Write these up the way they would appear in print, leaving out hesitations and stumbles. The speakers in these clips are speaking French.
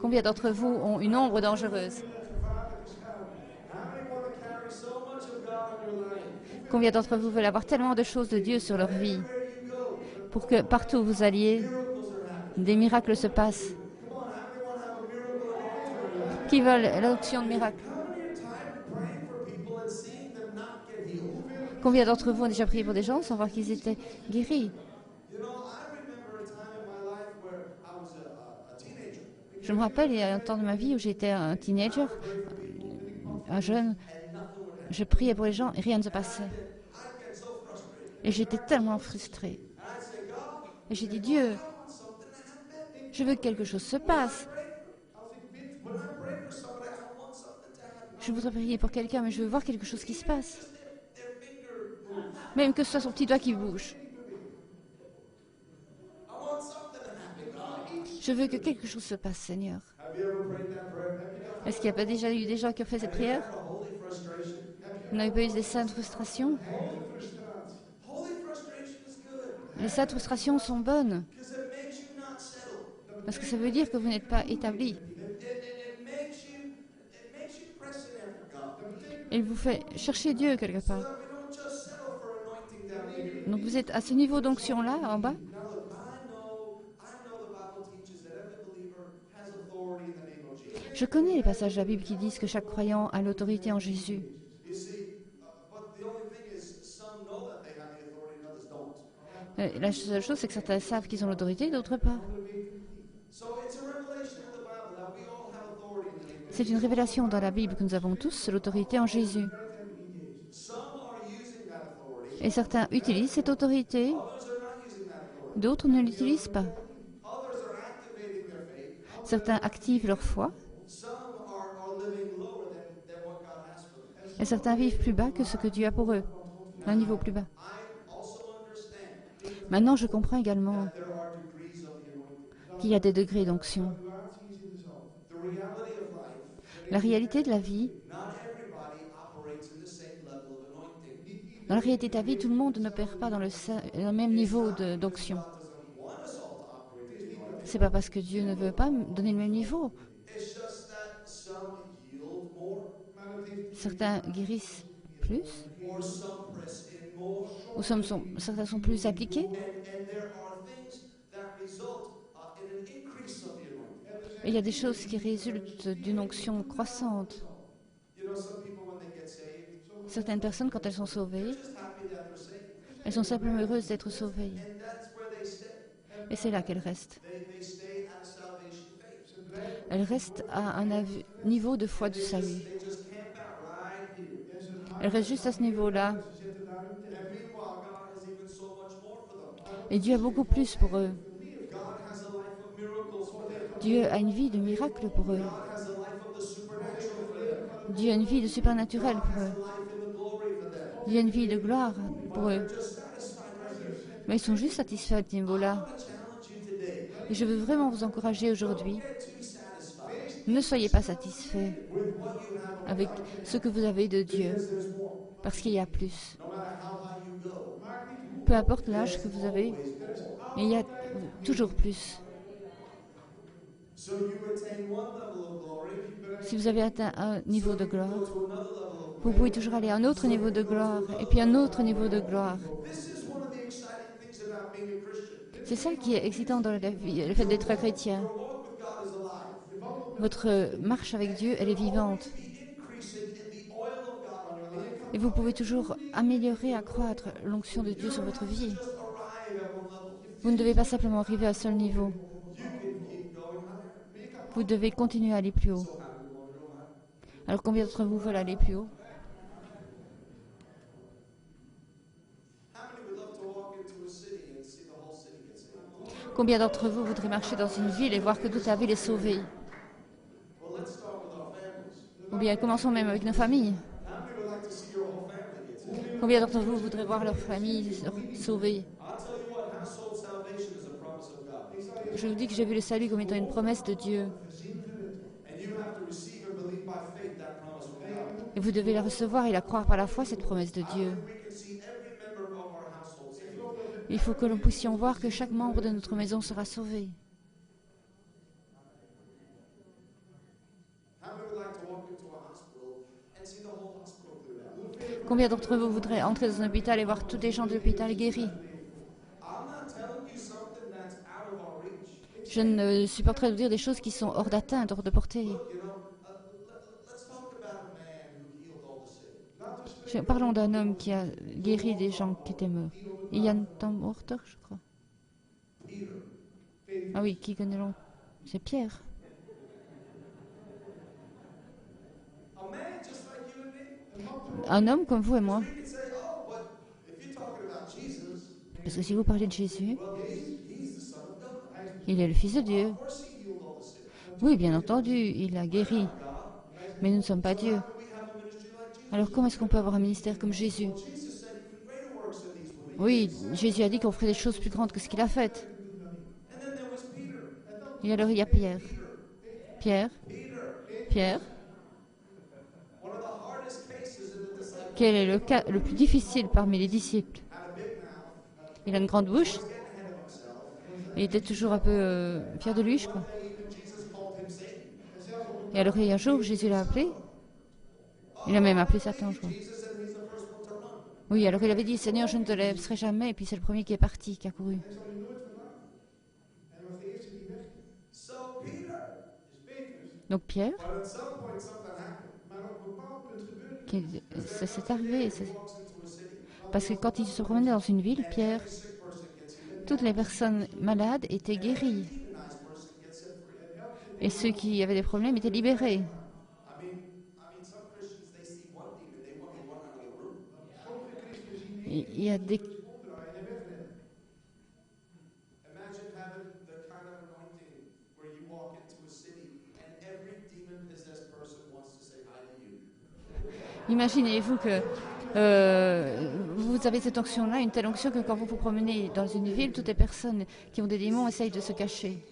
Combien d'entre vous ont une ombre dangereuse? Combien d'entre vous veulent avoir tellement de choses de Dieu sur leur vie pour que partout où vous alliez, des miracles se passent? Qui veulent l'onction de miracle? Combien d'entre vous ont déjà prié pour des gens sans voir qu'ils étaient guéris? Je me rappelle, il y a un temps de ma vie où j'étais un teenager, un jeune, je priais pour les gens et rien ne se passait. Et j'étais tellement frustrée. Et j'ai dit, Dieu, je veux que quelque chose se passe. Je voudrais prier pour quelqu'un, mais je veux voir quelque chose qui se passe. Même que ce soit son petit doigt qui bouge. Je veux que quelque chose se passe, Seigneur. Est-ce qu'il n'y a pas déjà eu des gens qui ont fait cette prière? Vous n'avez pas eu des saintes frustrations? Les saintes frustrations sont bonnes. Parce que ça veut dire que vous n'êtes pas établi. Il vous fait chercher Dieu quelque part. Donc vous êtes à ce niveau d'onction-là, en bas. Je connais les passages de la Bible qui disent que chaque croyant a l'autorité en Jésus. La seule chose, c'est que certains savent qu'ils ont l'autorité, d'autres pas. C'est une révélation dans la Bible que nous avons tous l'autorité en Jésus. Et certains utilisent cette autorité, d'autres ne l'utilisent pas. Certains activent leur foi, et certains vivent plus bas que ce que Dieu a pour eux, un niveau plus bas. Maintenant, je comprends également qu'il y a des degrés d'onction. La réalité de la vie, dans la réalité de la vie, tout le monde ne perd pas dans le même niveau d'onction. C'est pas parce que Dieu ne veut pas donner le même niveau. Certains guérissent plus, ou certains sont plus appliqués. Et il y a des choses qui résultent d'une onction croissante. Certaines personnes, quand elles sont sauvées, elles sont simplement heureuses d'être sauvées. Et c'est là qu'elles restent. Elles restent à un niveau de foi du salut. Elles restent juste à ce niveau-là. Et Dieu a beaucoup plus pour eux. Dieu a une vie de miracle pour eux. Dieu a une vie de supernaturel pour eux. Dieu a une vie de gloire pour eux. Mais ils sont juste satisfaits à ce niveau-là. Et je veux vraiment vous encourager aujourd'hui. Ne soyez pas satisfaits avec ce que vous avez de Dieu, parce qu'il y a plus. Peu importe l'âge que vous avez, il y a toujours plus. Si vous avez atteint un niveau de gloire, vous pouvez toujours aller à un autre niveau de gloire, et puis un autre niveau de gloire. C'est ça qui est excitant dans la vie, le fait d'être chrétien. Votre marche avec Dieu, elle est vivante. Et vous pouvez toujours améliorer, accroître l'onction de Dieu sur votre vie. Vous ne devez pas simplement arriver à un seul niveau. Vous devez continuer à aller plus haut. Alors combien d'entre vous veulent aller plus haut? Combien d'entre vous voudraient marcher dans une ville et voir que toute la ville est sauvée? Ou bien commençons même avec nos familles. Combien d'entre vous voudraient voir leur famille sauvée? Je vous dis que j'ai vu le salut comme étant une promesse de Dieu. Et vous devez la recevoir et la croire par la foi, cette promesse de Dieu. Il faut que nous puissions voir que chaque membre de notre maison sera sauvé. Combien d'entre vous voudraient entrer dans un hôpital et voir tous les gens de l'hôpital guéris? Je ne suis pas en train de vous dire des choses qui sont hors d'atteinte, hors de portée. Parlons d'un homme qui a guéri des gens qui étaient morts. Ian Tom Horter, je crois. Ah oui, qui connaît l'on? C'est Pierre. Un homme comme vous et moi. Parce que si vous parlez de Jésus, il est le Fils de Dieu. Oui, bien entendu, il a guéri. Mais nous ne sommes pas Dieu. Alors comment est-ce qu'on peut avoir un ministère comme Jésus? Oui, Jésus a dit qu'on ferait des choses plus grandes que ce qu'il a faites. Et alors il y a Pierre. Pierre. Pierre. Quel est le cas le plus difficile parmi les disciples? Il a une grande bouche. Il était toujours un peu fier de lui, je crois. Et alors, il y a un jour, Jésus l'a appelé. Il a même appelé Satan, je crois. Oui, alors il avait dit, Seigneur, je ne te laisserai jamais. Et puis c'est le premier qui est parti, qui a couru. Donc Pierre, ça s'est arrivé. Parce que quand il se promenait dans une ville, Pierre, toutes les personnes malades étaient guéries. Et ceux qui avaient des problèmes étaient libérés. Il y a des... Imaginez-vous que vous avez cette onction-là, une telle onction que quand vous vous promenez dans une ville, toutes les personnes qui ont des démons essayent de se cacher.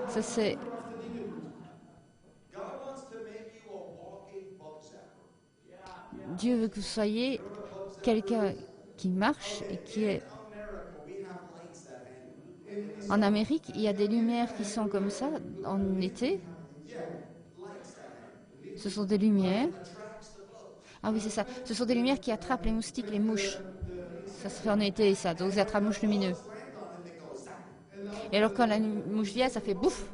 Ça, c'est... Dieu veut que vous soyez quelqu'un qui marche et qui est... En Amérique, il y a des lumières qui sont comme ça en été. Ce sont des lumières. Ah oui, c'est ça. Ce sont des lumières qui attrapent les moustiques, les mouches. Ça se fait en été, ça. Donc, ça attrape mouches lumineux. Et alors, quand la mouche vient, ça fait bouffe.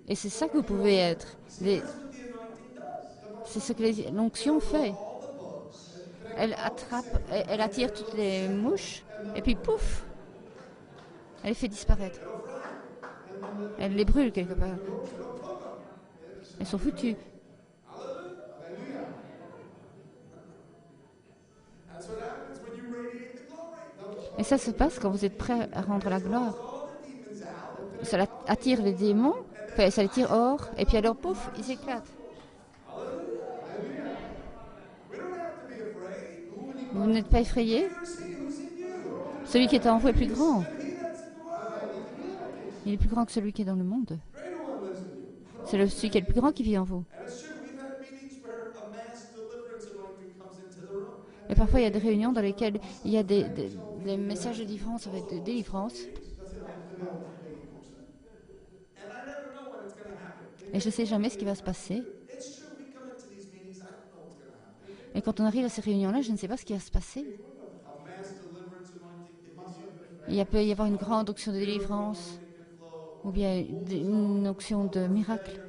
Et c'est ça que vous pouvez être. C'est ce que l'onction fait. Elle attrape, elle attire toutes les mouches, et puis pouf, elle les fait disparaître. Elle les brûle quelque part. Elles sont foutues. Et ça se passe quand vous êtes prêt à rendre la gloire. Ça attire les démons, enfin, ça les tire hors, et puis alors pouf, ils éclatent. Vous n'êtes pas effrayé? Celui qui est en vous est plus grand. Il est plus grand que celui qui est dans le monde. C'est celui qui est le plus grand qui vit en vous. Et parfois, il y a des réunions dans lesquelles il y a des messages de délivrance avec des délivrances. Et je ne sais jamais ce qui va se passer. Et quand on arrive à ces réunions-là, je ne sais pas ce qui va se passer. Il peut y avoir une grande onction de délivrance, ou bien une onction de miracle,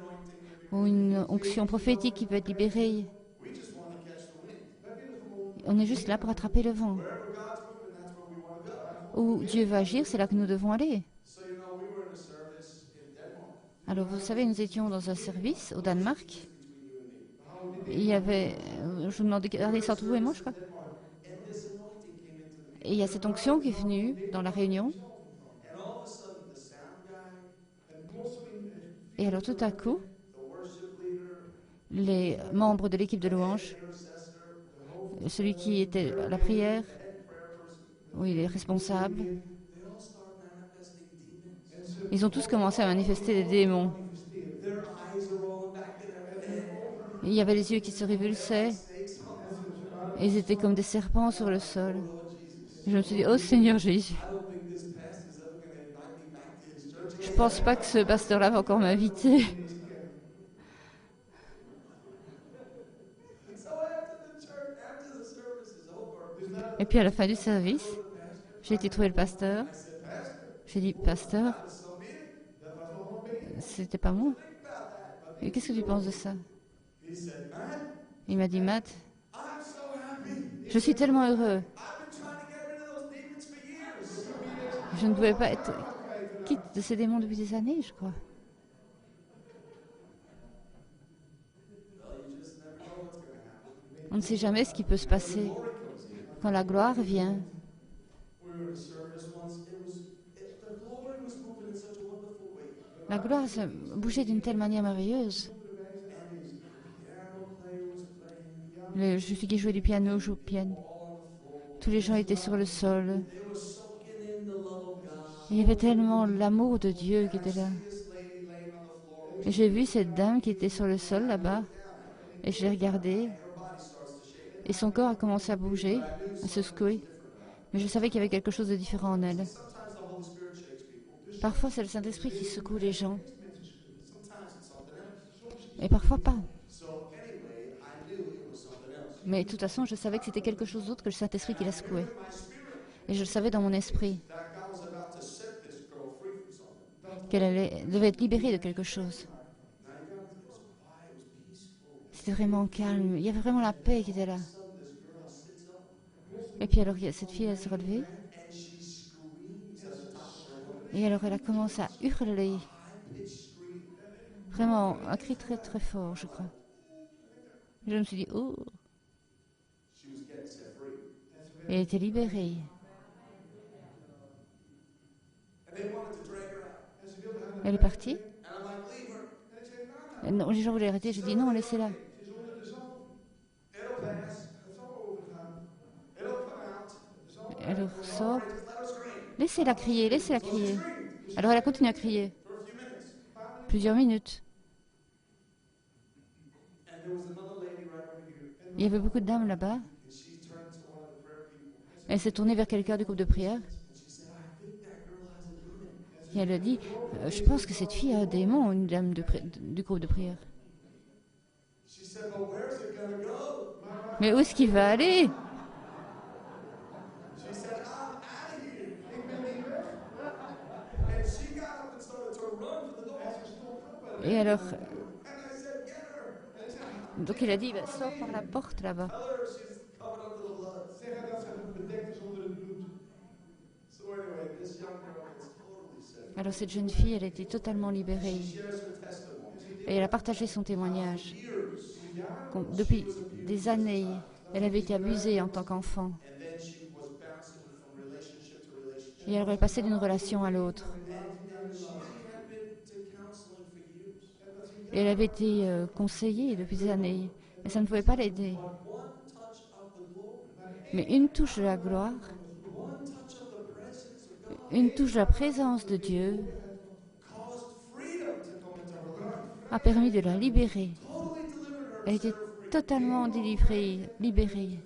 ou une onction prophétique qui peut être libérée. On est juste là pour attraper le vent. Où Dieu va agir, c'est là que nous devons aller. Alors, vous savez, nous étions dans un service au Danemark. Il y avait, je vous demandais, regardez ça entre vous et moi, je crois. Et il y a cette onction qui est venue dans la réunion. Et alors, tout à coup, les membres de l'équipe de louange, celui qui était à la prière, oui, les responsables, ils ont tous commencé à manifester des démons. Il y avait les yeux qui se révulsaient. Et ils étaient comme des serpents sur le sol. Et je me suis dit, oh Seigneur Jésus. Je ne pense pas que ce pasteur-là va encore m'inviter. Et puis à la fin du service, j'ai été trouver le pasteur. J'ai dit, pasteur, c'était pas moi. Et qu'est-ce que tu penses de ça? Il m'a dit, Matt, je suis tellement heureux. Je ne pouvais pas être quitte de ces démons depuis des années, je crois. On ne sait jamais ce qui peut se passer quand la gloire vient. La gloire bougeait d'une telle manière merveilleuse. Je suis qui jouait du piano, joue au piano. Tous les gens étaient sur le sol. Il y avait tellement l'amour de Dieu qui était là. Et j'ai vu cette dame qui était sur le sol là-bas. Et je l'ai regardée. Et son corps a commencé à bouger, à se secouer. Mais je savais qu'il y avait quelque chose de différent en elle. Parfois, c'est le Saint-Esprit qui secoue les gens. Et parfois pas. Mais de toute façon, je savais que c'était quelque chose d'autre que le Saint-Esprit qui la secouait. Et je le savais dans mon esprit. Qu'elle devait être libérée de quelque chose. C'était vraiment calme. Il y avait vraiment la paix qui était là. Et puis alors, cette fille, elle s'est relevée. Et alors, elle a commencé à hurler. Vraiment, un cri très très fort, je crois. Je me suis dit, oh. Et elle était libérée. Elle est partie. Non, les gens voulaient arrêter. J'ai dit non, laissez-la. Elle ressort. Laissez-la crier, laissez-la crier. Alors elle a continué à crier. Plusieurs minutes. Il y avait beaucoup de dames là-bas. Elle s'est tournée vers quelqu'un du groupe de prière. Et elle a dit, je pense que cette fille a un démon, une dame du groupe de prière. Mais où est-ce qu'il va aller? Et alors, donc il a dit, sors par la porte là-bas. Alors cette jeune fille, elle a été totalement libérée. Et elle a partagé son témoignage. Depuis des années, elle avait été abusée en tant qu'enfant. Et elle aurait passé d'une relation à l'autre. Et elle avait été conseillée depuis des années. Mais ça ne pouvait pas l'aider. Mais une touche de la gloire, une touche de la présence de Dieu a permis de la libérer. Elle était totalement délivrée, libérée.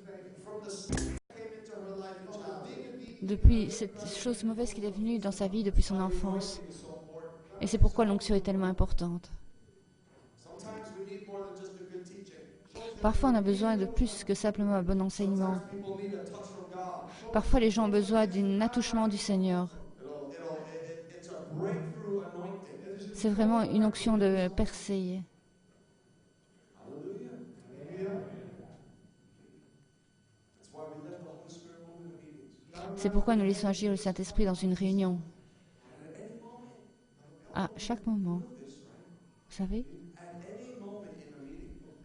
Depuis cette chose mauvaise qui est venue dans sa vie depuis son enfance. Et c'est pourquoi l'onction est tellement importante. Parfois, on a besoin de plus que simplement un bon enseignement. Parfois, les gens ont besoin d'un attouchement du Seigneur. C'est vraiment une onction de percée. C'est pourquoi nous laissons agir le Saint-Esprit dans une réunion. À chaque moment. Vous savez?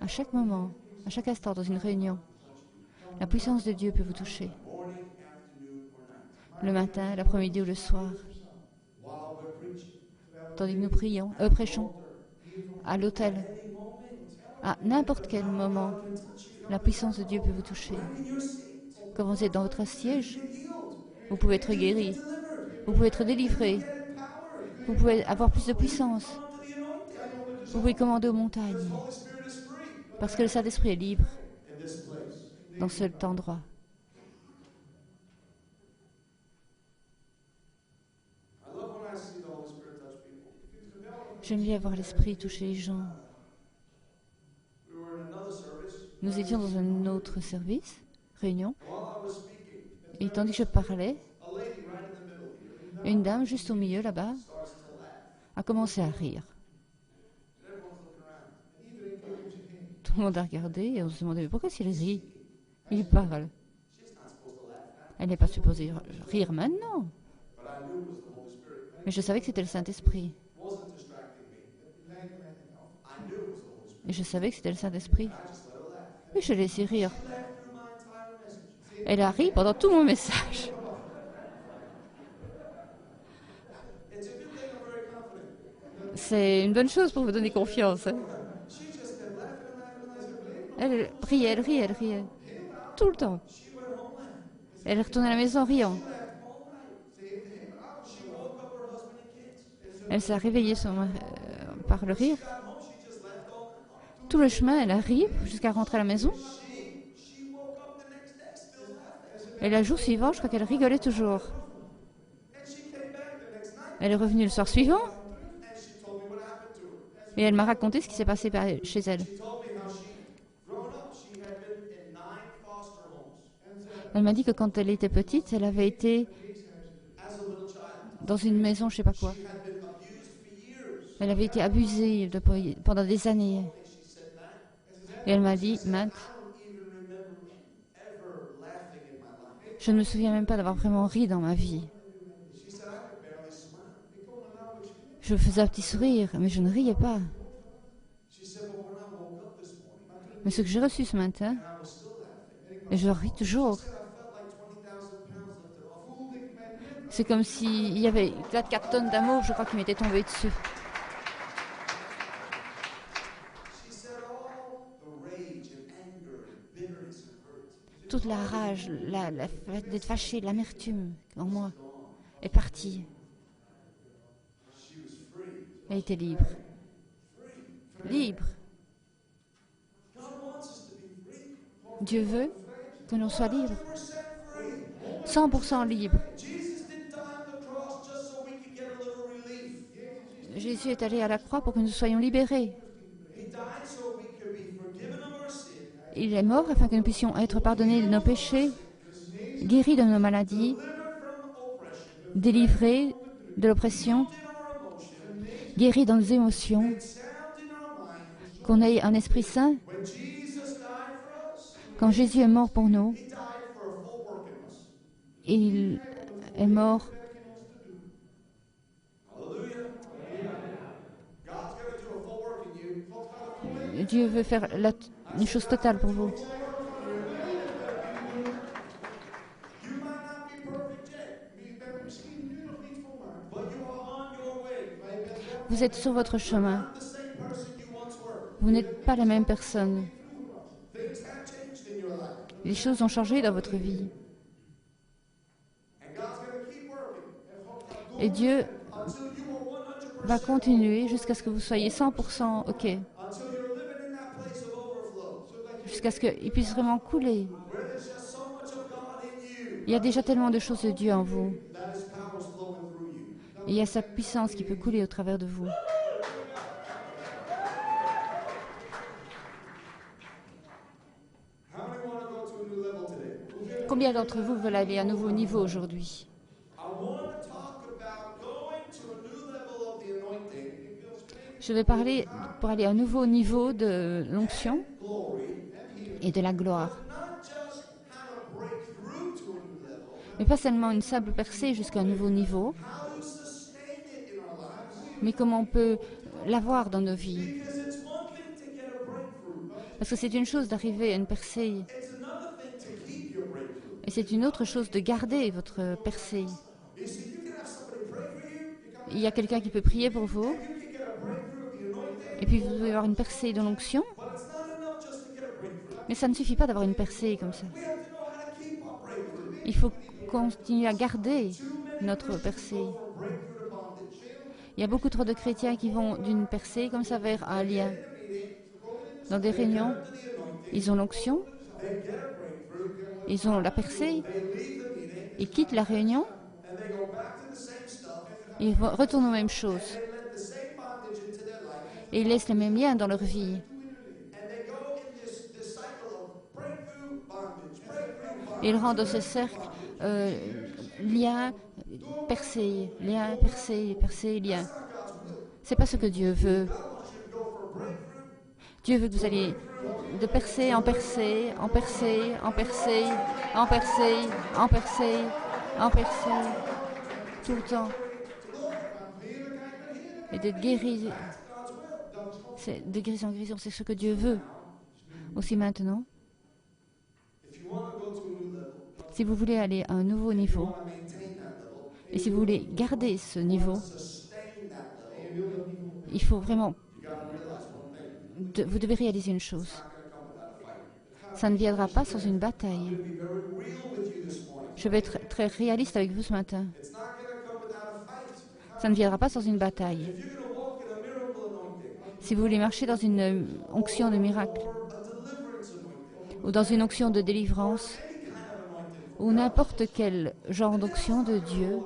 À chaque moment, à chaque instant dans une réunion, la puissance de Dieu peut vous toucher. Le matin, l'après-midi ou le soir. Tandis que nous prêchons à l'autel. À n'importe quel moment, la puissance de Dieu peut vous toucher. Quand vous êtes dans votre siège, vous pouvez être guéri. Vous pouvez être délivré. Vous pouvez avoir plus de puissance. Vous pouvez commander aux montagnes. Parce que le Saint-Esprit est libre dans cet endroit. J'aime bien voir l'Esprit toucher les gens. Nous étions dans un autre service, réunion, Et tandis que je parlais, une dame juste au milieu là-bas a commencé à rire. Tout le monde a regardé et on se demandait mais pourquoi est-ce qu'il rit? Il parle. Elle n'est pas supposée rire maintenant. Mais je savais que c'était le Saint-Esprit. Et je savais que c'était le Saint-Esprit. Et je l'ai laissé rire. Elle a ri pendant tout mon message. C'est une bonne chose pour vous donner confiance. Hein. Elle riait, elle riait, elle riait. Tout le temps. Elle est retournée à la maison riant. Elle s'est réveillée par le rire. Tout le chemin, elle a ri jusqu'à rentrer à la maison. Et le jour suivant, je crois qu'elle rigolait toujours. Elle est revenue le soir suivant. Et elle m'a raconté ce qui s'est passé chez elle. Elle m'a dit que quand elle était petite, elle avait été dans une maison, je ne sais pas quoi. Elle avait été abusée pendant des années. Et elle m'a dit, Matt, je ne me souviens même pas d'avoir vraiment ri dans ma vie. Je faisais un petit sourire, mais je ne riais pas. Mais ce que j'ai reçu ce matin, et je ris toujours, c'est comme s'il y avait 4 tonnes d'amour, je crois, qui m'étaient tombées dessus. Toute la rage, d'être fâché, l'amertume en moi est partie. Elle était libre. Libre. Dieu veut que l'on soit libre. 100% libre. Jésus est allé à la croix pour que nous soyons libérés. Il est mort afin que nous puissions être pardonnés de nos péchés, guéris de nos maladies, délivrés de l'oppression, guéris dans nos émotions, qu'on ait un esprit saint. Quand Jésus est mort pour nous, il est mort. Dieu veut faire une chose totale pour vous. Vous êtes sur votre chemin. Vous n'êtes pas la même personne. Les choses ont changé dans votre vie. Et Dieu va continuer jusqu'à ce que vous soyez 100% OK. Jusqu'à ce qu'il puisse vraiment couler. Il y a déjà tellement de choses de Dieu en vous. Et il y a sa puissance qui peut couler au travers de vous. Combien d'entre vous veulent aller à un nouveau niveau aujourd'hui? Je vais parler pour aller à un nouveau niveau de l'onction et de la gloire. Mais pas seulement une simple percée jusqu'à un nouveau niveau, mais comment on peut l'avoir dans nos vies. Parce que c'est une chose d'arriver à une percée, et c'est une autre chose de garder votre percée. Il y a quelqu'un qui peut prier pour vous, et puis vous pouvez avoir une percée de l'onction, mais ça ne suffit pas d'avoir une percée comme ça. Il faut continuer à garder notre percée. Il y a beaucoup trop de chrétiens qui vont d'une percée comme ça vers un lien. Dans des réunions, ils ont l'onction, ils ont la percée, ils quittent la réunion, ils retournent aux mêmes choses. Et ils laissent les mêmes liens dans leur vie. Et il rentre dans ce cercle, lien, percé, lien, percé, percé, lien. C'est pas ce que Dieu veut. Dieu veut que vous alliez de percée en percée, en percée, en percée, en percée, en percée, en percée, tout le temps. Et d'être guéri, de guérison en guérison, c'est ce que Dieu veut. Aussi maintenant, si vous voulez aller à un nouveau niveau, et si vous voulez garder ce niveau, il faut vraiment, vous devez réaliser une chose. Ça ne viendra pas sans une bataille. Je vais être très réaliste avec vous ce matin. Ça ne viendra pas sans une bataille. Si vous voulez marcher dans une onction de miracle, ou dans une onction de délivrance, ou n'importe quel genre d'onction de Dieu,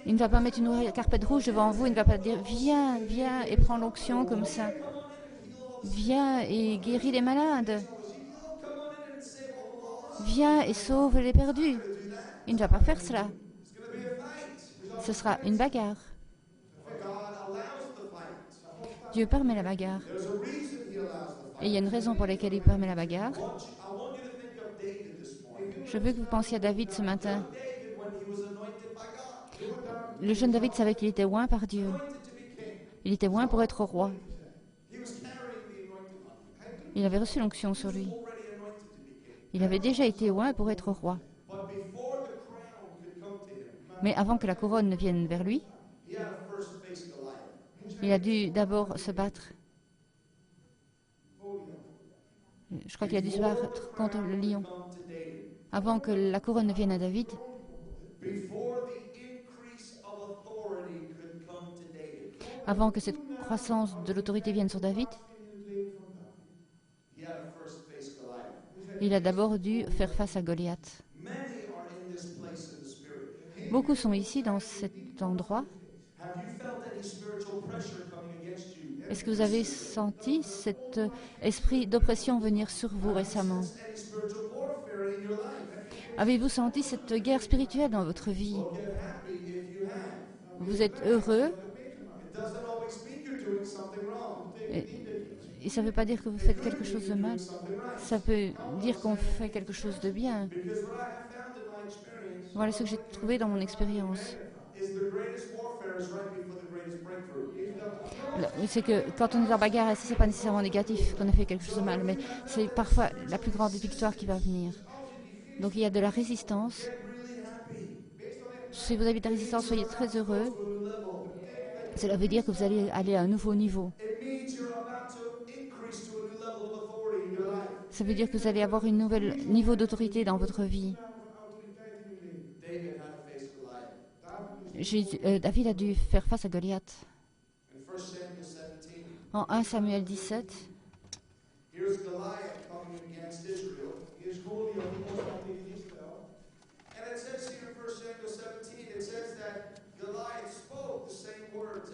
il ne va pas mettre une carpette rouge devant vous, il ne va pas dire « Viens, viens et prends l'onction comme ça. Viens et guéris les malades. Viens et sauve les perdus. » Il ne va pas faire cela. Ce sera une bagarre. Dieu permet la bagarre. Et il y a une raison pour laquelle il permet la bagarre. Je veux que vous pensiez à David ce matin. Le jeune David savait qu'il était oint par Dieu. Il était oint pour être roi. Il avait reçu l'onction sur lui. Il avait déjà été oint pour être roi. Mais avant que la couronne ne vienne vers lui, il a dû d'abord se battre. Je crois qu'il a dû se battre contre le lion. Avant que la couronne ne vienne à David, avant que cette croissance de l'autorité vienne sur David, il a d'abord dû faire face à Goliath. Beaucoup sont ici dans cet endroit. Est-ce que vous avez senti cet esprit d'oppression venir sur vous récemment? Avez-vous senti cette guerre spirituelle dans votre vie? Vous êtes heureux et ça ne veut pas dire que vous faites quelque chose de mal. Ça peut dire qu'on fait quelque chose de bien. Voilà ce que j'ai trouvé dans mon expérience. C'est que quand on est en bagarre, ce n'est pas nécessairement négatif qu'on a fait quelque chose de mal, mais c'est parfois la plus grande victoire qui va venir. Donc il y a de la résistance. Si vous avez de la résistance, soyez très heureux. Cela veut dire que vous allez aller à un nouveau niveau. Ça veut dire que vous allez avoir un nouvel niveau d'autorité dans votre vie. David a dû faire face à Goliath. En 1 Samuel 17,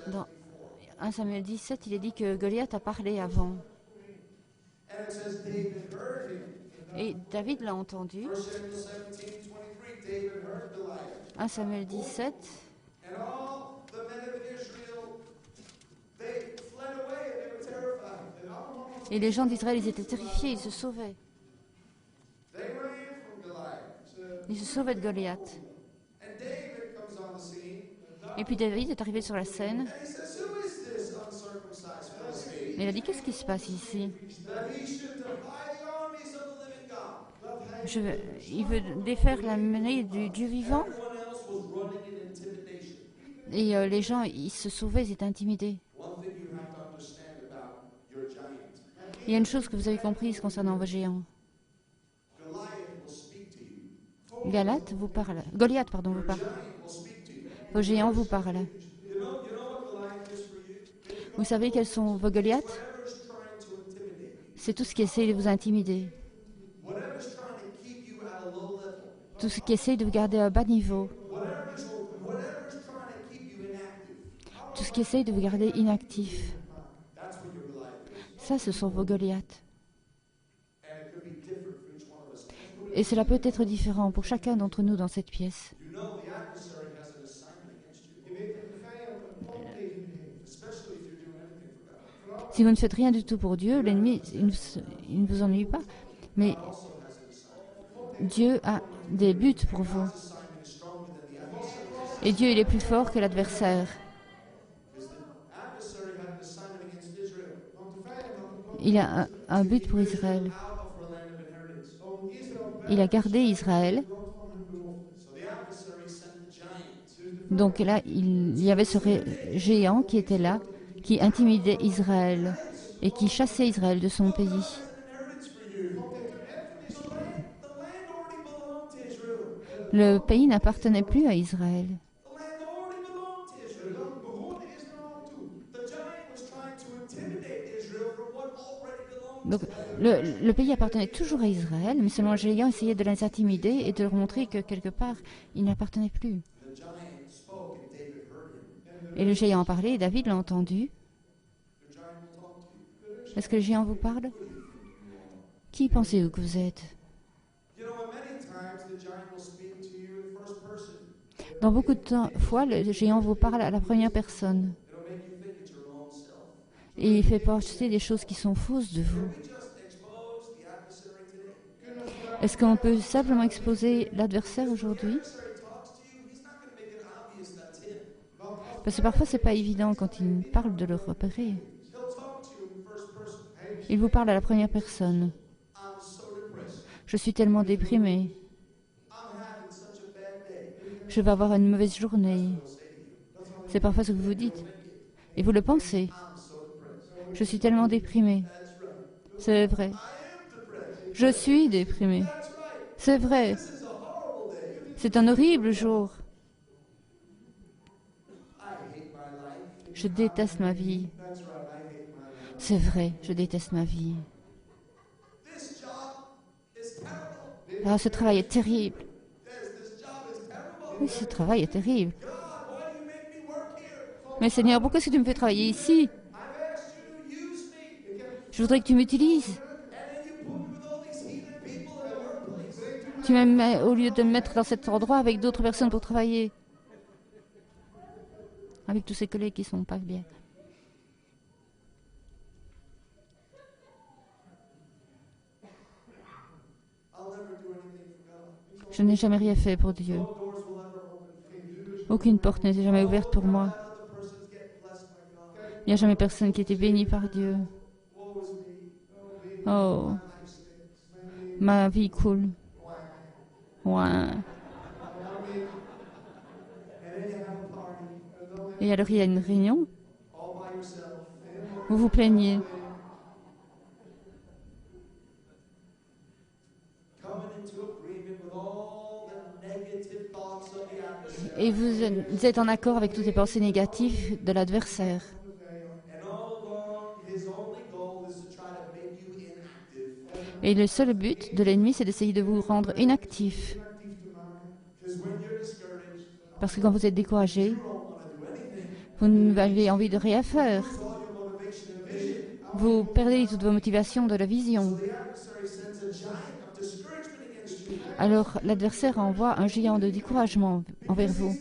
dans 1 Samuel 17, il est dit que Goliath a parlé avant. Et David l'a entendu. 1 Samuel 17. Et les gens d'Israël, ils étaient terrifiés, ils se sauvaient. Ils se sauvaient de Goliath. Et puis David est arrivé sur la scène. Et il a dit, qu'est-ce qui se passe ici? Il veut défaire la monnaie du Dieu vivant. Et les gens, ils se sauvaient, ils étaient intimidés. Il y a une chose que vous avez comprise concernant vos géants. Goliath vous parle. Vos géants vous parlent. Vous savez quels sont vos Goliaths? C'est tout ce qui essaie de vous intimider. Tout ce qui essaie de vous garder à un bas niveau. Tout ce qui essaie de vous garder inactif. Ça, ce sont vos Goliaths. Et cela peut être différent pour chacun d'entre nous dans cette pièce. Si vous ne faites rien du tout pour Dieu, l'ennemi, il ne vous ennuie pas. Mais Dieu a des buts pour vous. Et Dieu, il est plus fort que l'adversaire. Il a un but pour Israël. Il a gardé Israël. Donc là, il y avait ce géant qui était là, qui intimidait Israël et qui chassait Israël de son pays. Le pays n'appartenait plus à Israël. Donc, le pays appartenait toujours à Israël, mais seulement le géant essayait de les intimider et de leur montrer que quelque part, il n'appartenait plus. Et le géant parlait, et David l'a entendu. Est-ce que le géant vous parle? Qui pensez-vous que vous êtes? Dans beaucoup de fois, le géant vous parle à la première personne. Et il fait penser des choses qui sont fausses de vous. Est-ce qu'on peut simplement exposer l'adversaire aujourd'hui? Parce que parfois, ce n'est pas évident quand il parle de le repérer. Il vous parle à la première personne. Je suis tellement déprimé. Je vais avoir une mauvaise journée. C'est parfois ce que vous dites. Et vous le pensez. Je suis tellement déprimé. C'est vrai. Je suis déprimé. C'est vrai. C'est un horrible jour. Je déteste ma vie. C'est vrai, je déteste ma vie. Ah, ce travail est terrible. Oui, ce travail est terrible. Mais Seigneur, pourquoi est-ce que tu me fais travailler ici? Je voudrais que tu m'utilises. Tu m'aimes au lieu de me mettre dans cet endroit avec d'autres personnes pour travailler. Avec tous ces collègues qui ne sont pas bien. Je n'ai jamais rien fait pour Dieu. Aucune porte n'était jamais ouverte pour moi. Il n'y a jamais personne qui était béni par Dieu. Oh, ma vie coule. Ouais. Et alors il y a une réunion. Vous vous plaignez. Et vous êtes en accord avec toutes les pensées négatives de l'adversaire. Et le seul but de l'ennemi, c'est d'essayer de vous rendre inactif. Parce que quand vous êtes découragé, vous n'avez envie de rien faire. Vous perdez toute vos motivations de la vision. Alors l'adversaire envoie un géant de découragement envers vous.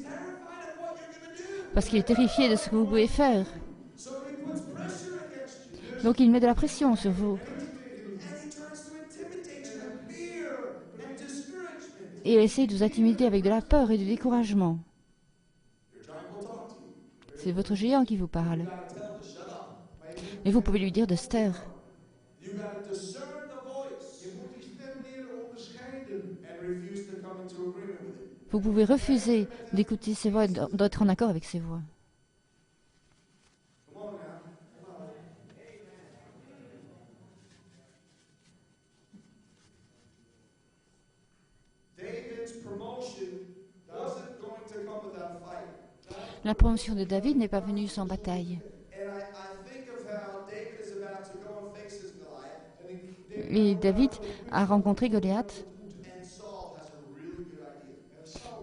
Parce qu'il est terrifié de ce que vous pouvez faire. Donc il met de la pression sur vous. Et il essaie de vous intimider avec de la peur et du découragement. C'est votre géant qui vous parle. Et vous pouvez lui dire de se taire. Vous pouvez refuser d'écouter ses voix et d'être en accord avec ses voix. La promotion de David n'est pas venue sans bataille. Et David a rencontré Goliath.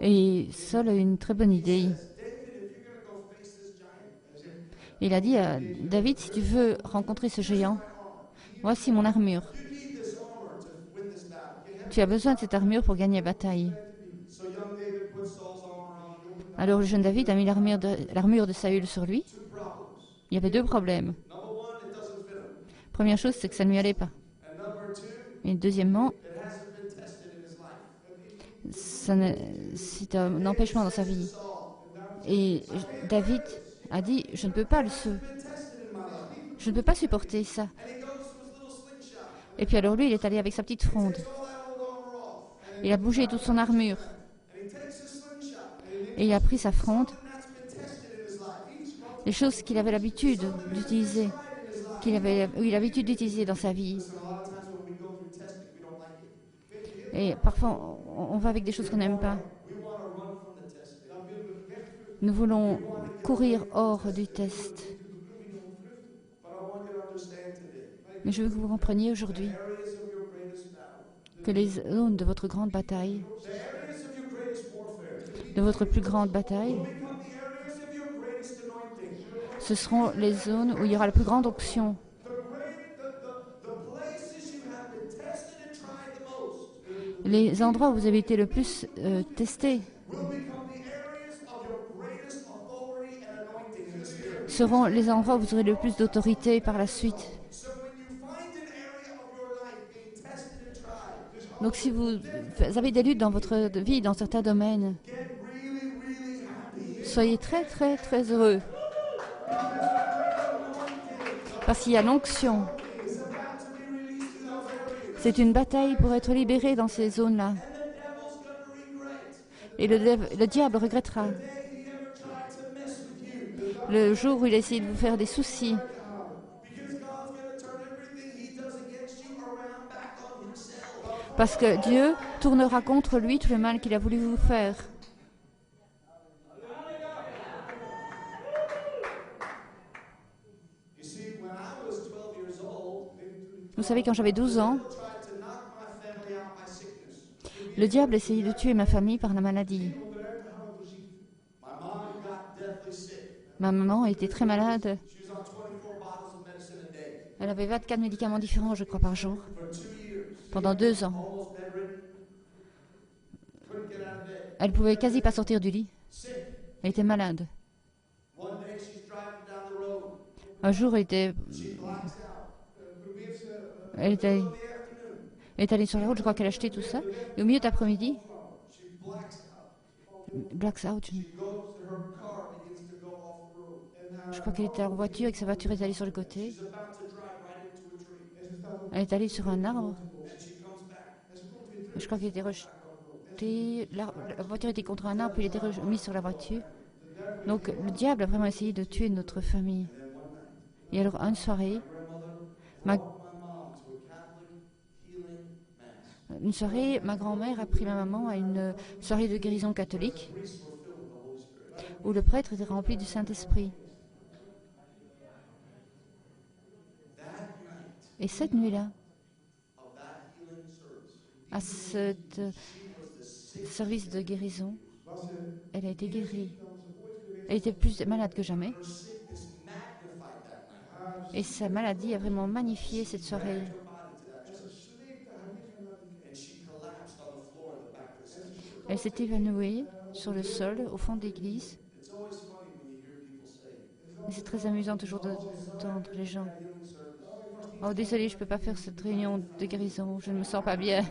Et Saul a une très bonne idée. Il a dit à David, si tu veux rencontrer ce géant, Voici mon armure. Tu as besoin de cette armure pour gagner la bataille. Alors le jeune David a mis l'armure de Saül sur lui. Il y avait deux problèmes. Première chose, c'est que ça ne lui allait pas. Et deuxièmement, c'est un empêchement dans sa vie. Et David a dit, je ne peux pas supporter ça. Et puis alors lui, il est allé avec sa petite fronde. Il a bougé toute son armure. Et il a pris sa fronde, les choses qu'il avait l'habitude d'utiliser, qu'il avait eu l'habitude d'utiliser dans sa vie. Et parfois, on va avec des choses qu'on n'aime pas. Nous voulons courir hors du test. Mais je veux que vous compreniez aujourd'hui que les zones de votre grande bataille, de votre plus grande bataille, ce seront les zones où il y aura la plus grande onction. Les endroits où vous avez été le plus testés seront les endroits où vous aurez le plus d'autorité par la suite. Donc si vous avez des luttes dans votre vie, dans certains domaines, soyez très très très heureux. Parce qu'il y a l'onction. C'est une bataille pour être libéré dans ces zones-là. Et le diable regrettera. Le jour où il essaie de vous faire des soucis. Parce que Dieu tournera contre lui tout le mal qu'il a voulu vous faire. Vous savez, quand j'avais 12 ans, le diable essayait de tuer ma famille par la maladie. Ma maman était très malade. Elle avait 24 médicaments différents, je crois, par jour, pendant 2 ans. Elle ne pouvait quasi pas sortir du lit. Elle était malade. Un jour, elle est allée sur la route, je crois qu'elle a acheté tout ça. Et au milieu de l'après-midi, blacks out. Je crois qu'elle était en voiture et que sa voiture est allée sur le côté. Elle est allée sur un arbre. Je crois qu'elle était rejetée. La voiture était contre un arbre, puis elle était remise sur la voiture. Donc le diable a vraiment essayé de tuer notre famille. Et alors, une soirée, ma grand-mère a pris ma maman à une soirée de guérison catholique où le prêtre était rempli du Saint-Esprit. Et cette nuit-là, à ce service de guérison, elle a été guérie. Elle était plus malade que jamais. Et sa maladie a vraiment magnifié cette soirée. Elle s'est évanouie sur le sol, au fond de l'église. Et c'est très amusant toujours d'entendre les gens. Oh, désolé, je ne peux pas faire cette réunion de guérison, je ne me sens pas bien.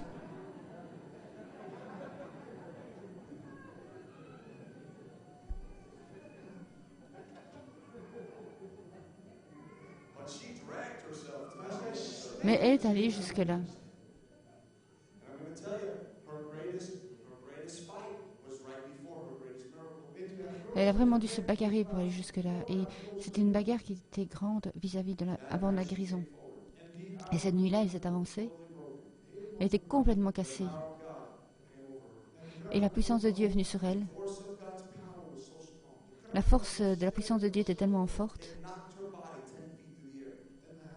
Mais elle est allée jusque-là. Elle a vraiment dû se bagarrer pour aller jusque-là. Et c'était une bagarre qui était grande vis-à-vis avant la guérison. Et cette nuit-là, elle s'est avancée. Elle était complètement cassée. Et la puissance de Dieu est venue sur elle. La force de la puissance de Dieu était tellement forte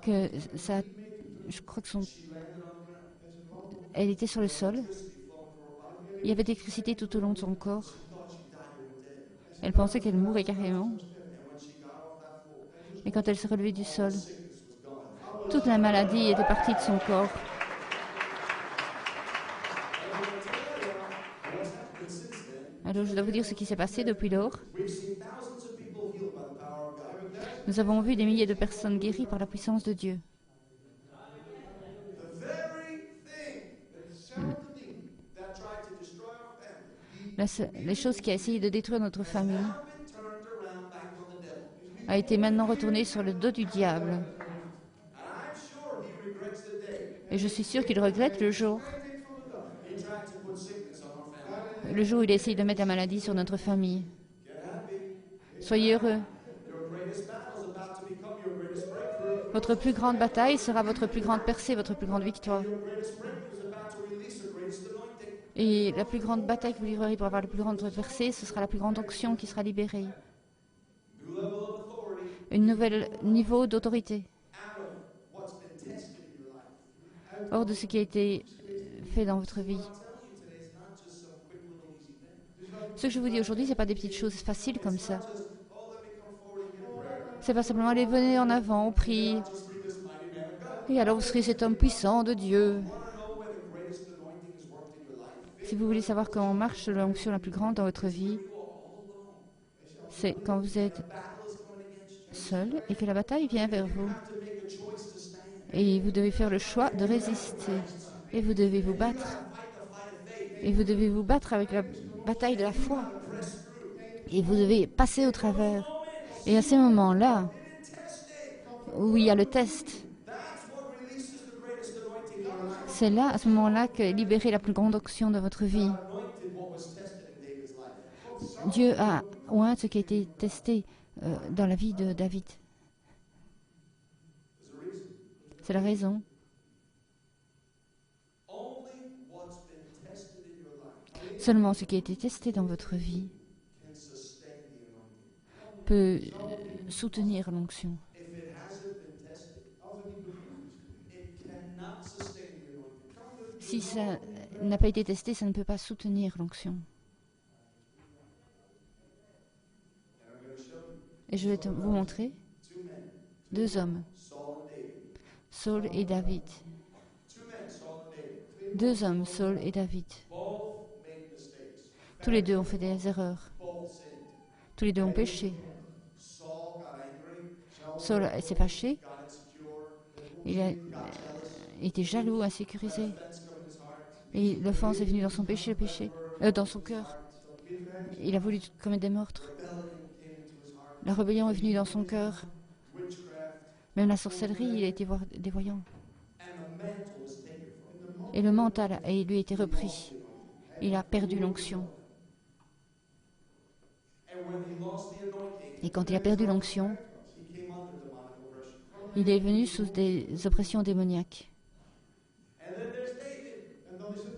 que ça, je crois que elle était sur le sol. Il y avait de l'électricité tout au long de son corps. Elle pensait qu'elle mourrait carrément. Et quand elle s'est relevée du sol, Toute la maladie était partie de son corps. Alors je dois vous dire ce qui s'est passé depuis lors. Nous avons vu des milliers de personnes guéries par la puissance de Dieu. Les choses qui a essayé de détruire notre famille a été maintenant retournée sur le dos du diable. Et je suis sûr qu'il regrette le jour où il essaye de mettre la maladie sur notre famille. Soyez heureux. Votre plus grande bataille sera votre plus grande percée, votre plus grande victoire. Et la plus grande bataille que vous livrerez pour avoir la plus grande percée, ce sera la plus grande onction qui sera libérée. Un nouvel niveau d'autorité. Hors de ce qui a été fait dans votre vie. Ce que je vous dis aujourd'hui, ce n'est pas des petites choses faciles comme ça. C'est pas simplement aller venir en avant, on prie. Et alors vous serez cet homme puissant de Dieu. Si vous voulez savoir comment marche l'onction la plus grande dans votre vie, c'est quand vous êtes seul et que la bataille vient vers vous. Et vous devez faire le choix de résister. Et vous devez vous battre. Et vous devez vous battre avec la bataille de la foi. Et vous devez passer au travers. Et à ces moments-là, où il y a le test, c'est là, à ce moment-là, que libérer la plus grande onction de votre vie. Dieu a oint ce qui a été testé dans la vie de David. C'est la raison. Seulement ce qui a été testé dans votre vie peut soutenir l'onction. Si ça n'a pas été testé, ça ne peut pas soutenir l'onction. Et je vais vous montrer deux hommes, Saul et David. Deux hommes, Saul et David. Tous les deux ont fait des erreurs. Tous les deux ont péché. Saul s'est fâché. Il a été jaloux, insécurisé. Et l'offense est venue dans son péché, dans son cœur. Il a voulu commettre des meurtres. La rébellion est venue dans son cœur. Même la sorcellerie, il a été voir des voyants. Et le mental lui a été repris. Il a perdu l'onction. Et quand il a perdu l'onction, il est venu sous des oppressions démoniaques.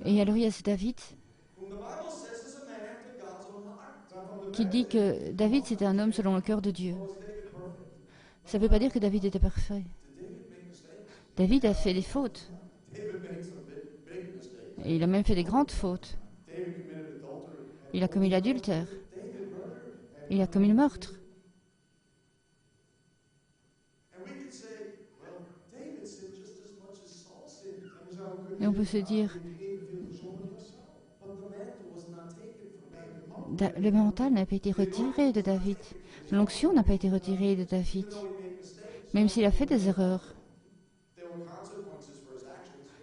Et alors il y a ce David qui dit que David c'était un homme selon le cœur de Dieu. Ça ne veut pas dire que David était parfait. David a fait des fautes. Et il a même fait des grandes fautes. Il a commis l'adultère. Il a commis le meurtre. Et on peut se dire, le mental n'a pas été retiré de David. L'onction n'a pas été retirée de David. Même s'il a fait des erreurs.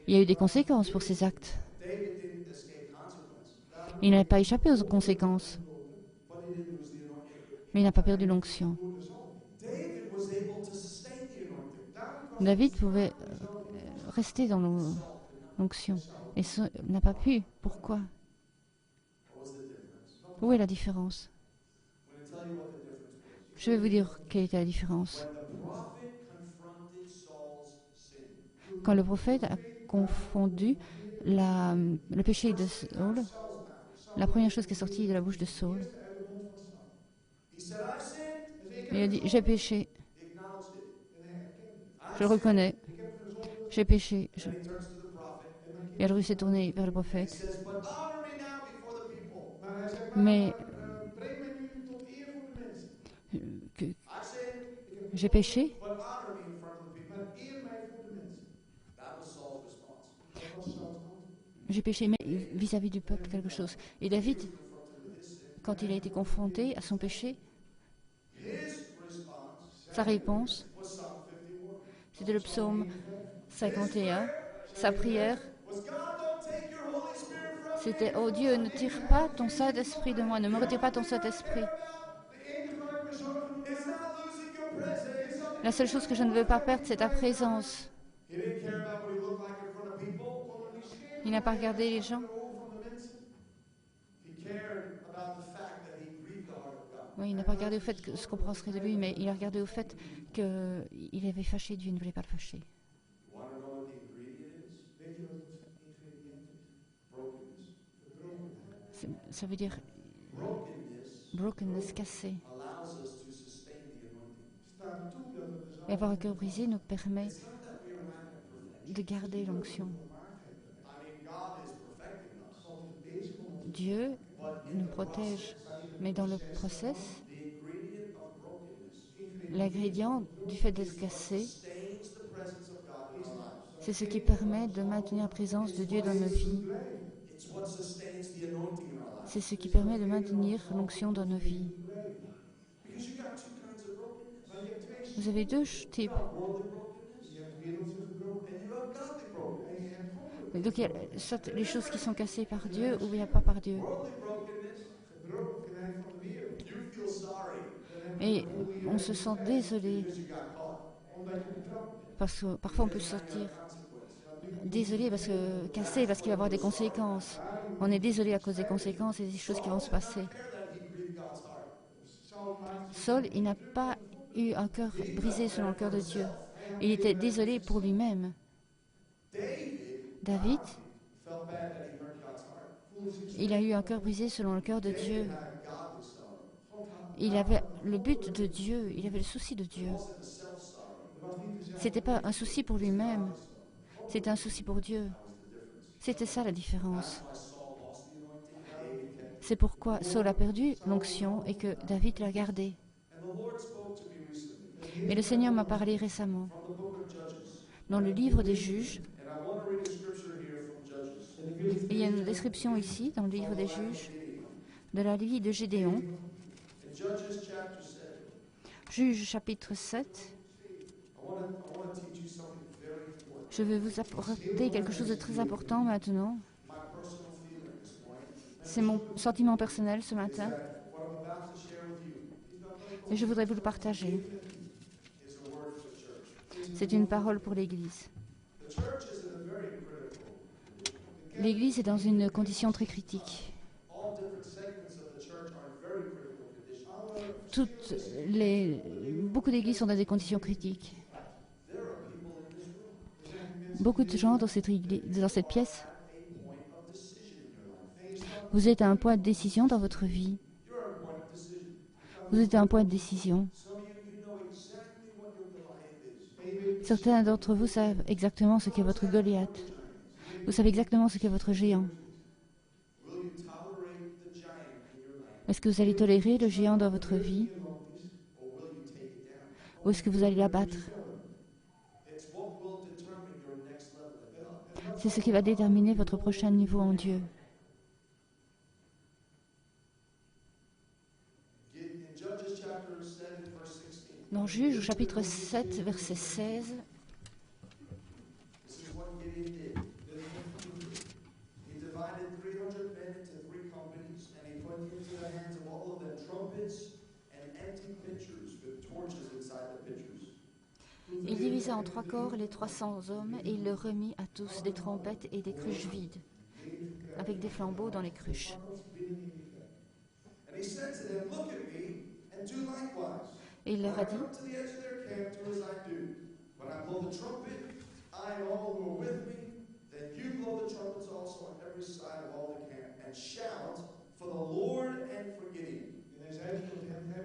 Il y a eu des conséquences pour ses actes. Il n'a pas échappé aux conséquences. Mais il n'a pas perdu l'onction. David pouvait rester dans l'onction. Et n'a pas pu. Pourquoi? Où est la différence? Je vais vous dire quelle était la différence. Quand le prophète a confondu le péché de Saul, la première chose qui est sortie de la bouche de Saul, il a dit, j'ai péché. Je le reconnais. J'ai péché. Et alors il s'est tourné vers le prophète. Mais j'ai péché. j'ai péché, mais vis-à-vis du peuple quelque chose. Et David, quand il a été confronté à son péché, sa réponse, c'était le psaume 51. Sa prière, c'était « Oh Dieu, ne tire pas ton Saint-Esprit de moi, ne me retire pas ton Saint-Esprit. » La seule chose que je ne veux pas perdre, c'est ta présence. Il n'a pas regardé les gens. Oui, il n'a pas regardé au fait que ce qu'on penserait de lui, mais il a regardé au fait qu'il avait fâché Dieu, il ne voulait pas le fâcher. Ça veut dire brokenness, cassé. Et avoir un cœur brisé nous permet de garder l'onction. Dieu nous protège, mais dans le process, l'ingrédient du fait d'être cassé, c'est ce qui permet de maintenir la présence de Dieu dans nos vies. C'est ce qui permet de maintenir l'onction dans nos vies. Vous avez deux types. Donc il y a soit les choses qui sont cassées par Dieu ou il n'y a pas par Dieu. Et on se sent désolé parce que parfois on peut se sentir désolé parce que cassé parce qu'il va y avoir des conséquences. On est désolé à cause des conséquences et des choses qui vont se passer. Saul, il n'a pas eu un cœur brisé selon le cœur de Dieu. Il était désolé pour lui-même. David, il a eu un cœur brisé selon le cœur de Dieu. Il avait le but de Dieu, il avait le souci de Dieu. C'était pas un souci pour lui-même, c'était un souci pour Dieu. C'était ça la différence. C'est pourquoi Saul a perdu l'onction et que David l'a gardée. Mais le Seigneur m'a parlé récemment dans le livre des Juges. Et il y a une description ici, dans le livre des Juges, de la vie de Gédéon. Juges chapitre 7. Je vais vous apporter quelque chose de très important maintenant. C'est mon sentiment personnel ce matin. Et je voudrais vous le partager. C'est une parole pour l'Église. L'Église est dans une condition très critique. Beaucoup d'églises sont dans des conditions critiques. Beaucoup de gens dans cette pièce, vous êtes à un point de décision dans votre vie. Vous êtes à un point de décision. Certains d'entre vous savent exactement ce qu'est votre Goliath. Vous savez exactement ce qu'est votre géant. Est-ce que vous allez tolérer le géant dans votre vie? Ou est-ce que vous allez l'abattre? C'est ce qui va déterminer votre prochain niveau en Dieu. Dans Juges, au chapitre 7, verset 16, il divisa en 3 corps les 300 hommes et il leur remit à tous des trompettes et des cruches vides, avec des flambeaux dans les cruches. Et il leur a dit,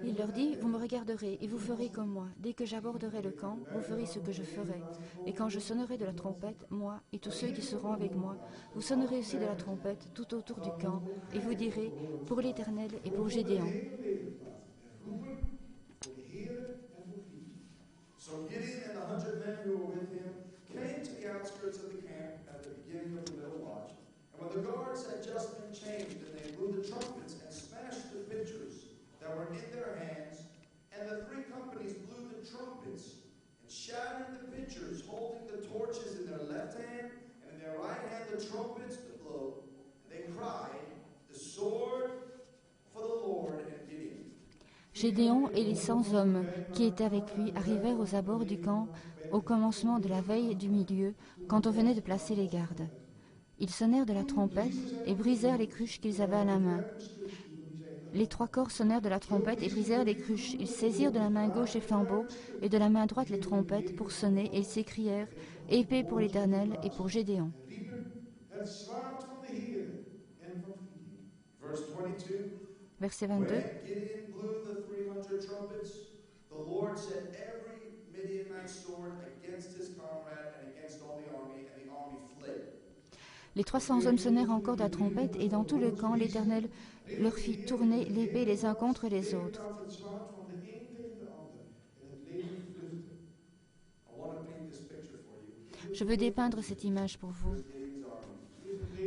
il leur dit, vous me regarderez et vous ferez comme moi. Dès que j'aborderai le camp, vous ferez ce que je ferai. Et quand je sonnerai de la trompette, moi et tous ceux qui seront avec moi, vous sonnerez aussi de la trompette tout autour du camp, et vous direz, pour l'Éternel et pour Gédéon. Gédéon et les 100 hommes qui étaient avec lui arrivèrent aux abords du camp au commencement de la veille du milieu, quand on venait de placer les gardes. Ils sonnèrent de la trompette et brisèrent les cruches qu'ils avaient à la main. Les 3 corps sonnèrent de la trompette et brisèrent les cruches. Ils saisirent de la main gauche les flambeaux et de la main droite les trompettes pour sonner, et ils s'écrièrent « Épée pour l'Éternel et pour Gédéon ». Verset 22. Les 300 hommes sonnèrent encore de la trompette, et dans tout le camp, l'Éternel leur fit tourner l'épée les uns contre les autres. Je veux dépeindre cette image pour vous.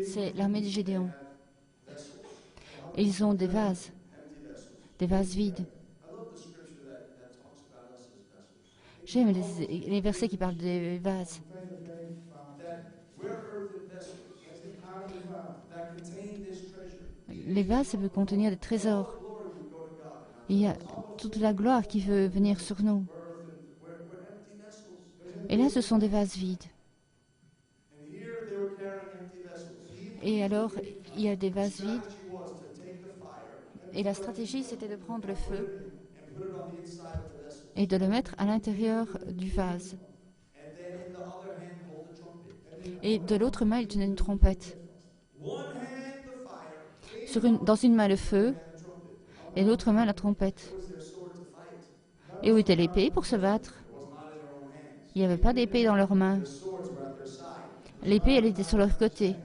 C'est l'armée de Gédéon. Ils ont des vases vides. J'aime les versets qui parlent des vases. Les vases, ça peut contenir des trésors. Il y a toute la gloire qui veut venir sur nous. Et là, ce sont des vases vides. Et alors, il y a des vases vides. Et la stratégie, c'était de prendre le feu et de le mettre à l'intérieur du vase. Et de l'autre main, il tenait une trompette. Dans une main, le feu, et l'autre main, la trompette. Et où était l'épée pour se battre? Il n'y avait pas d'épée dans leurs mains. L'épée, elle était sur leur côté.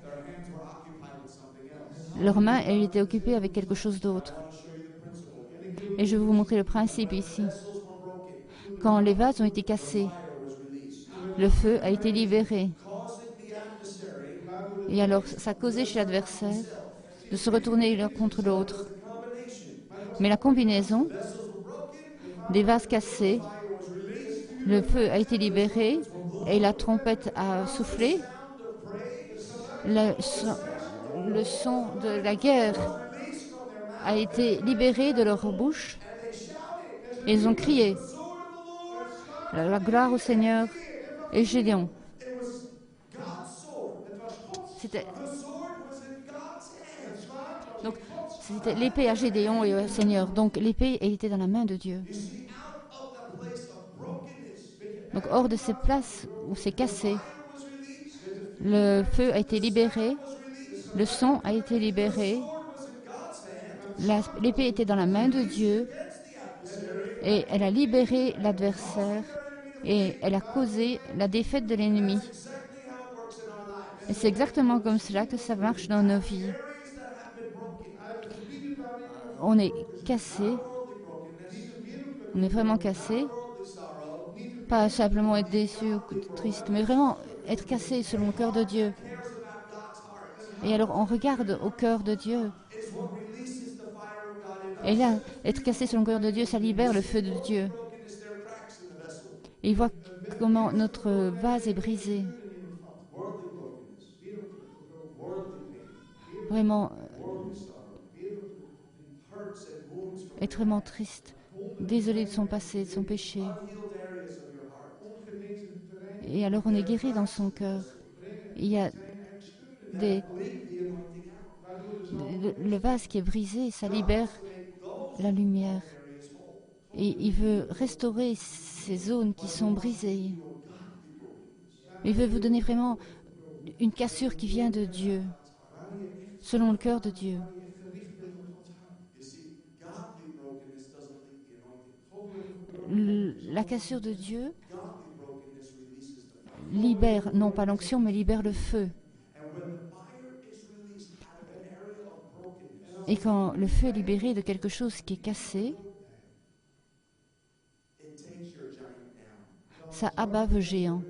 Leurs mains, elles étaient occupées avec quelque chose d'autre. Et je vais vous montrer le principe ici. Quand les vases ont été cassés, le feu a été libéré. Et alors, ça causait chez l'adversaire de se retourner l'un contre l'autre. Mais la combinaison des vases cassés, le feu a été libéré et la trompette a soufflé. Le son de la guerre a été libéré de leur bouche. Et ils ont crié la gloire au Seigneur et Gédéon. C'était l'épée à Gédéon et au Seigneur. Donc l'épée, elle était dans la main de Dieu. Donc hors de cette place où c'est cassé, le feu a été libéré, le son a été libéré, l'épée était dans la main de Dieu et elle a libéré l'adversaire et elle a causé la défaite de l'ennemi. Et c'est exactement comme cela que ça marche dans nos vies. On est cassé, on est vraiment cassé, pas simplement être déçu ou triste, mais vraiment être cassé selon le cœur de Dieu. Et alors on regarde au cœur de Dieu. Et là, être cassé selon le cœur de Dieu, ça libère le feu de Dieu. Et il voit comment notre vase est brisé. Vraiment, être vraiment triste, désolé de son passé, de son péché. Et alors on est guéri dans son cœur. Il y a le vase qui est brisé, ça libère la lumière. Et il veut restaurer ces zones qui sont brisées. Il veut vous donner vraiment une cassure qui vient de Dieu, selon le cœur de Dieu. La cassure de Dieu libère, non pas l'onction, mais libère le feu. Et quand le feu est libéré de quelque chose qui est cassé, ça abat le géant.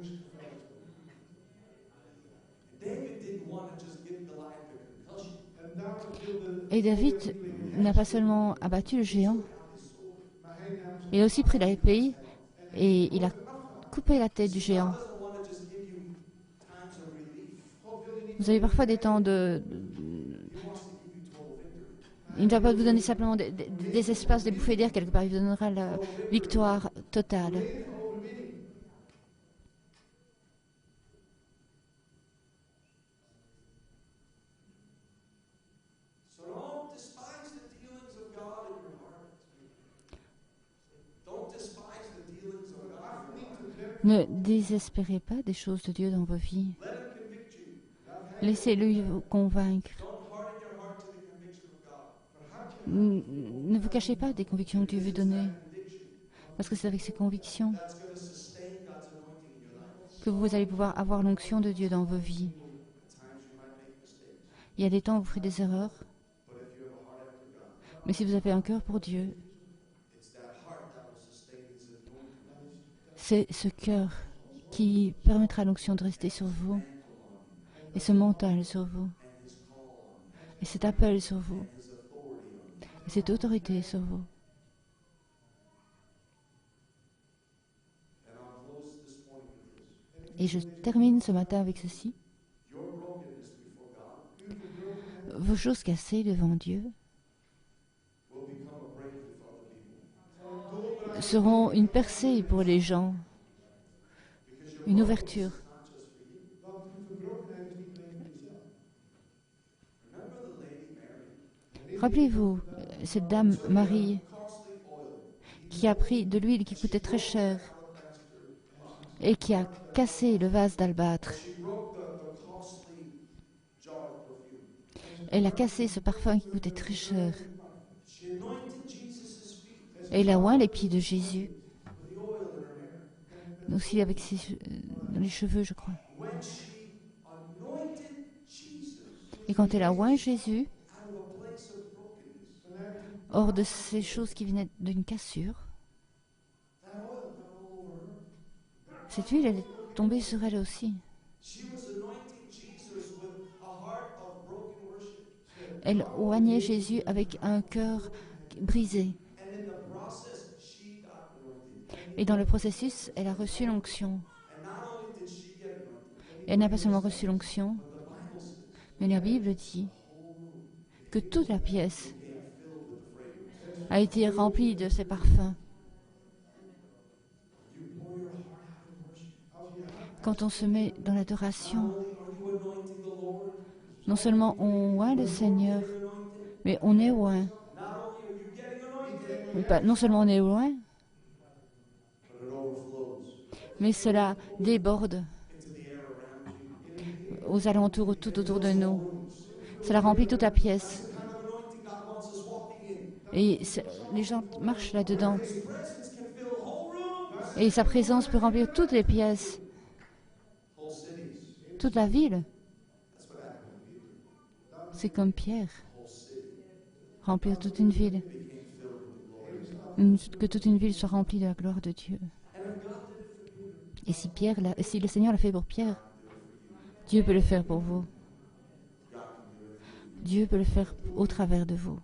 Et David n'a pas seulement abattu le géant, il a aussi pris l'épée et il a coupé la tête du géant. Vous avez parfois des temps il ne va pas vous donner simplement des espaces, des bouffées d'air quelque part. Il vous donnera la victoire totale. Ne désespérez pas des choses de Dieu dans vos vies. Laissez-le vous convaincre. Ne vous cachez pas des convictions que Dieu veut donner. Parce que c'est avec ces convictions que vous allez pouvoir avoir l'onction de Dieu dans vos vies. Il y a des temps où vous ferez des erreurs. Mais si vous avez un cœur pour Dieu, c'est ce cœur qui permettra à l'onction de rester sur vous. Et ce mental sur vous. Et cet appel sur vous. Et cette autorité sur vous. Et je termine ce matin avec ceci. Vos choses cassées devant Dieu seront une percée pour les gens, une ouverture. Rappelez-vous, cette dame Marie qui a pris de l'huile qui coûtait très cher et qui a cassé le vase d'albâtre. Elle a cassé ce parfum qui coûtait très cher. Et elle a oint les pieds de Jésus. Aussi avec dans les cheveux, je crois. Et quand elle a oint Jésus, hors de ces choses qui venaient d'une cassure, cette huile, elle est tombée sur elle aussi. Elle oignait Jésus avec un cœur brisé. Et dans le processus, elle a reçu l'onction. Elle n'a pas seulement reçu l'onction, mais la Bible dit que toute la pièce a été remplie de ces parfums. Quand on se met dans l'adoration, non seulement on oint le Seigneur, mais on est oint. Non seulement on est oint, mais cela déborde aux alentours, tout autour de nous. Cela remplit toute la pièce. Et les gens marchent là-dedans. Et sa présence peut remplir toutes les pièces, toute la ville. C'est comme Pierre, remplir toute une ville. Que toute une ville soit remplie de la gloire de Dieu. Et si le Seigneur l'a fait pour Pierre, Dieu peut le faire pour vous. Dieu peut le faire au travers de vous.